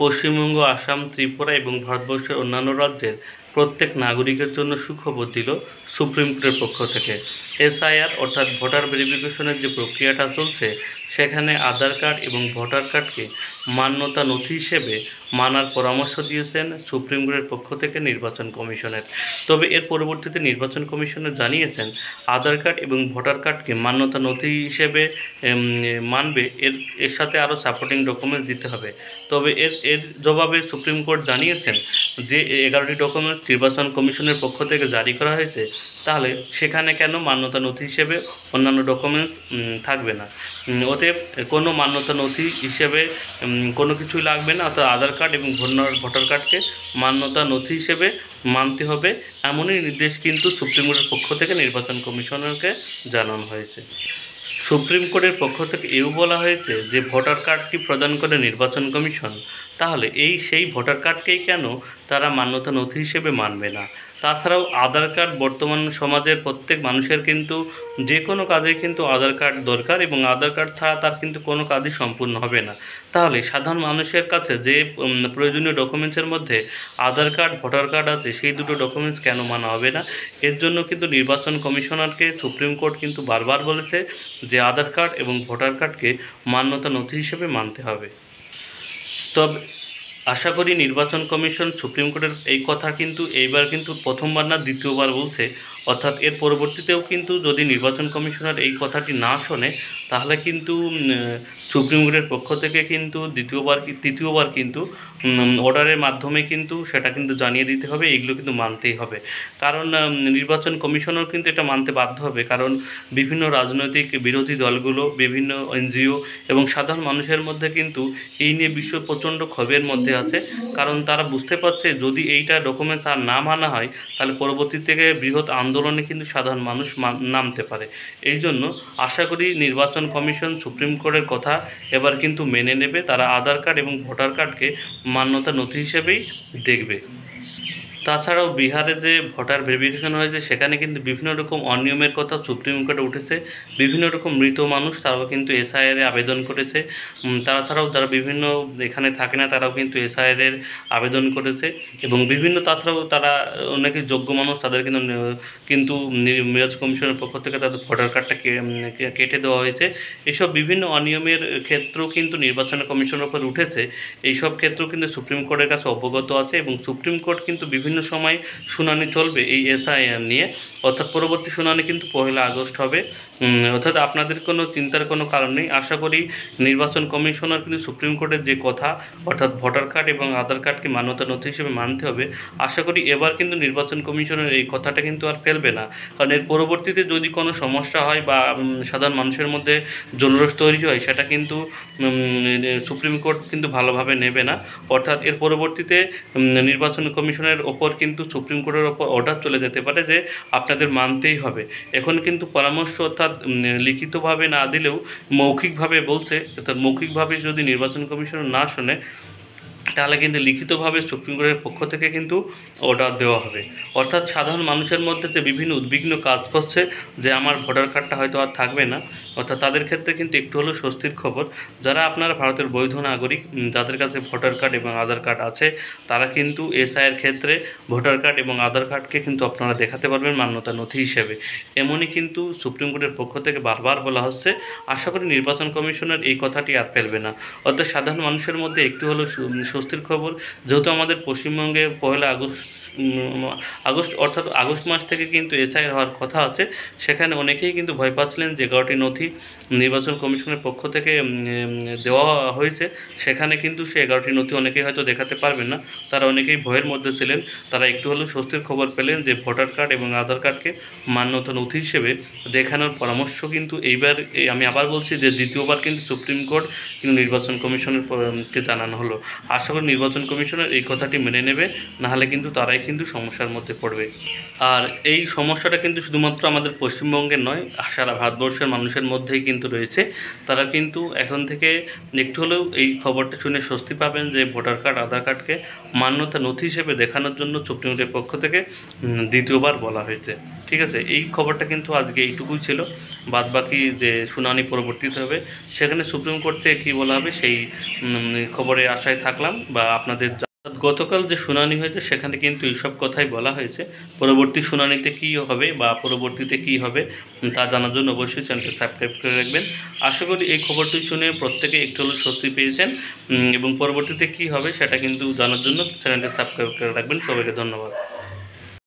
পশ্চিমবঙ্গ, আসাম, ত্রিপুরা এবং ভারতবর্ষের অন্যান্য রাজ্যের প্রত্যেক নাগরিকের জন্য সুখবর দিল সুপ্রিম কোর্টের পক্ষ থেকে। এসআইআর অর্থাৎ ভোটার ভেরিফিকেশনের যে প্রক্রিয়াটা চলছে, সেখানে আধার কার্ড এবং ভোটার কার্ডকে মান্যতা নথি হিসেবে মানার পরামর্শ দিয়েছেন সুপ্রিম কোর্টের পক্ষ থেকে নির্বাচন কমিশনের। তবে এর পরবর্তীতে নির্বাচন কমিশনার জানিয়েছেন, আধার কার্ড এবং ভোটার কার্ডকে মান্যতা নথি হিসেবে মানবে, এর সাথে আরও সাপোর্টিং ডকুমেন্টস দিতে হবে। তবে এর জবাবে সুপ্রিম কোর্ট জানিয়েছেন যে 11টি ডকুমেন্টস নির্বাচন কমিশনের পক্ষ থেকে জারি করা হয়েছে, তাহলে সেখানে কেন মান্যতা নথি হিসেবে অন্যান্য ডকুমেন্টস থাকবে না। অতএব কোনো মান্যতা নথি হিসেবে কোনো কিছুই লাগবে না, অর্থাৎ আধার কার্ড এবং ভোটার কার্ডকে মান্যতা নথি হিসেবে মানতে হবে, এমনই নির্দেশ কিন্তু সুপ্রিম কোর্টের পক্ষ থেকে নির্বাচন কমিশনারকে জানানো হয়েছে। সুপ্রিম কোর্টের পক্ষ থেকে এও বলা হয়েছে যে ভোটার কার্ডটি প্রদান করে নির্বাচন কমিশন, তাহলে সেই ভোটার কার্ডকেই কেন তারা মান্যতা নথি হিসেবে মানবে না। তাছাড়াও আধার কার্ড বর্তমান সমাজের প্রত্যেক মানুষের কিন্তু যে কোনো কাজে কিন্তু আধার কার্ড দরকার, এবং আধার কার্ড ছাড়া তার কিন্তু কোনো কাজই সম্পূর্ণ হবে না। তাহলে সাধারণ মানুষের কাছে যে প্রয়োজনীয় ডকুমেন্টসের মধ্যে আধার কার্ড, ভোটার কার্ড আছে, সেই দুটো ডকুমেন্টস কেন মানা হবে না? এর জন্য কিন্তু নির্বাচন কমিশনারকে সুপ্রিম কোর্ট কিন্তু বারবার বলেছে যে আধার কার্ড এবং ভোটার কার্ডকে মান্যতা নথি হিসেবে মানতে হবে। তবে আশা করি নির্বাচন কমিশন সুপ্রিম কোর্টের এই কথা কিন্তু এইবার কিন্তু প্রথমবার না দ্বিতীয়বার বলছে, অর্থাৎ এর পরবর্তীতেও কিন্তু যদি নির্বাচন কমিশনার এই কথাটি না শোনে, তাহলে কিন্তু সুপ্রিম কোর্টের পক্ষ থেকে কিন্তু তৃতীয়বার কিন্তু অর্ডারের মাধ্যমে কিন্তু সেটা কিন্তু জানিয়ে দিতে হবে, এইগুলো কিন্তু মানতেই হবে। কারণ নির্বাচন কমিশনও কিন্তু এটা মানতে বাধ্য হবে, কারণ বিভিন্ন রাজনৈতিক বিরোধী দলগুলো, বিভিন্ন এনজিও এবং সাধারণ মানুষের মধ্যে কিন্তু এই নিয়ে বিশ্ব প্রচণ্ড ক্ষোভের মধ্যে আছে। কারণ তারা বুঝতে পারছে যদি এইটা ডকুমেন্টস আর না মানা হয়, তাহলে পরবর্তী থেকে বৃহৎ আন্দোলনে কিন্তু সাধারণ মানুষ নামতে পারে। এই জন্য আশা করি নির্বাচন কমিশন সুপ্রিম কোর্টের কথা এবার কিন্তু মেনে নেবে, তারা আধার কার্ড এবং ভোটার কার্ডকে মান্যতা নথি হিসেবেই দেখবে। তাছাড়াও বিহারে যে ভোটার ভেরিফিকেশন হয়েছে, সেখানে কিন্তু বিভিন্ন রকম অনিয়মের কথা সুপ্রিম কোর্টে উঠেছে। বিভিন্ন রকম মৃত মানুষ, তারাও কিন্তু এসআইআরে আবেদন করেছে। তাছাড়াও যারা বিভিন্ন এখানে থাকে না, তারাও কিন্তু এসআইআরের আবেদন করেছে। এবং তাছাড়াও তারা অনেকে যোগ্য মানুষ, তাদের কিন্তু নির্বাচন কমিশনের পক্ষ থেকে তাদের ভোটার কার্ডটা কেটে দেওয়া হয়েছে। এইসব বিভিন্ন অনিয়মের ক্ষেত্রেও কিন্তু নির্বাচন কমিশনের উপর উঠেছে। এইসব ক্ষেত্রেও কিন্তু সুপ্রিম কোর্টের কাছে অবগত আছে, এবং সুপ্রিম কোর্ট কিন্তু বিভিন্ন সময় শুনানি চলবে এই এসআইআর নিয়ে, অর্থাৎ পরবর্তী শুনানি কিন্তু 1 আগস্ট হবে। অর্থাৎ আপনাদের কোনো চিন্তার কোনো কারণ নেই। আশা করি নির্বাচন কমিশনার কিন্তু সুপ্রিম কোর্টের যে কথা, অর্থাৎ ভোটার কার্ড এবং আধার কার্ডকে মান্যতা নথি হিসেবে মানতে হবে, আশা করি এবার কিন্তু নির্বাচন কমিশনের এই কথাটা কিন্তু আর ফেলবে না। কারণ এর পরবর্তীতে যদি কোনো সমস্যা হয় বা সাধারণ মানুষের মধ্যে জনরোষ তৈরি হয়, সেটা কিন্তু সুপ্রিম কোর্ট কিন্তু ভালোভাবে নেবে না। অর্থাৎ এর পরবর্তীতে নির্বাচন কমিশনের ওপর কিন্তু সুপ্রিম কোর্টের ওপর অর্ডার চলে যেতে পারে যে আপনাদের মানতেই হবে। এখন কিন্তু পরামর্শ, অর্থাৎ লিখিতভাবে না দিলেও মৌখিকভাবে বলছে, অর্থাৎ মৌখিকভাবে যদি নির্বাচন কমিশন না শোনে, তাহলে কিন্তু লিখিতভাবে সুপ্রিম কোর্টের পক্ষ থেকে কিন্তু অর্ডার দেওয়া হবে। অর্থাৎ সাধারণ মানুষের মধ্যে যে বিভিন্ন উদ্বিগ্ন কাজ করছে যে আমার ভোটার কার্ডটা হয়তো আর থাকবে না, অর্থাৎ তাদের ক্ষেত্রে কিন্তু একটু হলেও স্বস্তির খবর। যারা আপনারা ভারতের বৈধ নাগরিক, যাদের কাছে ভোটার কার্ড এবং আধার কার্ড আছে, তারা কিন্তু এসআইয়ের ক্ষেত্রে ভোটার কার্ড এবং আধার কার্ডকে কিন্তু আপনারা দেখাতে পারবেন মান্যতা নথি হিসেবে। এমনই কিন্তু সুপ্রিম কোর্টের পক্ষ থেকে বারবার বলা হচ্ছে। আশা করি নির্বাচন কমিশনের এই কথাটি আর ফেলবে না। অর্থাৎ সাধারণ মানুষের মধ্যে একটু হলেও স্বস্তির খবর, যেহেতু আমাদের পশ্চিমবঙ্গে 1 আগস্ট অর্থাৎ আগস্ট মাস থেকে কিন্তু এসআইআর হওয়ার কথা আছে। সেখানে অনেকেই কিন্তু ভয় পাচ্ছিলেন যে 11টি নথি নির্বাচন কমিশনের পক্ষ থেকে দেওয়া হয়েছে, সেখানে কিন্তু সে 11টি নথি অনেকেই হয়তো দেখাতে পারবেন না। তারা অনেকেই ভয়ের মধ্যে ছিলেন। তারা একটু হলেও স্বস্তির খবর পেলেন যে ভোটার কার্ড এবং আধার কার্ডকে মান্যতা নথি হিসেবে দেখানোর পরামর্শ কিন্তু এইবার, আমি আবার বলছি যে দ্বিতীয়বার কিন্তু সুপ্রিম কোর্ট কিন্তু নির্বাচন কমিশনের কে জানানো হলো। আশা করি নির্বাচন কমিশনের এই কথাটি মেনে নেবে, নাহলে কিন্তু তারাই কিন্তু সমস্যার মধ্যে পড়বে। আর এই সমস্যাটা কিন্তু শুধুমাত্র আমাদের পশ্চিমবঙ্গের নয়, সারা ভারতবর্ষের মানুষের মধ্যেই কিন্তু রয়েছে। তারা কিন্তু এখন থেকে একটু হলেও এই খবরটা শুনে স্বস্তি পাবেন যে ভোটার কার্ড, আধার কার্ডকে মান্যতা নথি হিসেবে দেখানোর জন্য সুপ্রিম কোর্টের পক্ষ থেকে দ্বিতীয়বার বলা হয়েছে। ঠিক আছে, এই খবরটা কিন্তু আজকে এইটুকুই ছিল। বাদবাকি যে শুনানি পরবর্তীতে হবে, সেখানে সুপ্রিম কোর্ট থেকে কী বলা হবে সেই খবরে আশায় থাকলাম। করলাম বা আপনাদের গতকাল যে শুনানি হয়েছে সেখানে কিন্তু এইসব কথাই বলা হয়েছে। পরবর্তী শুনানিতে কী হবে বা পরবর্তীতে কী হবে তা জানার জন্য অবশ্যই চ্যানেলটি সাবস্ক্রাইব করে রাখবেন। আশা করি এই খবরটি শুনে প্রত্যেকে একটু হলেও স্বস্তি পেয়েছেন এবং পরবর্তীতে কী হবে সেটা কিন্তু জানার জন্য চ্যানেলটি সাবস্ক্রাইব করে রাখবেন। সবাইকে ধন্যবাদ।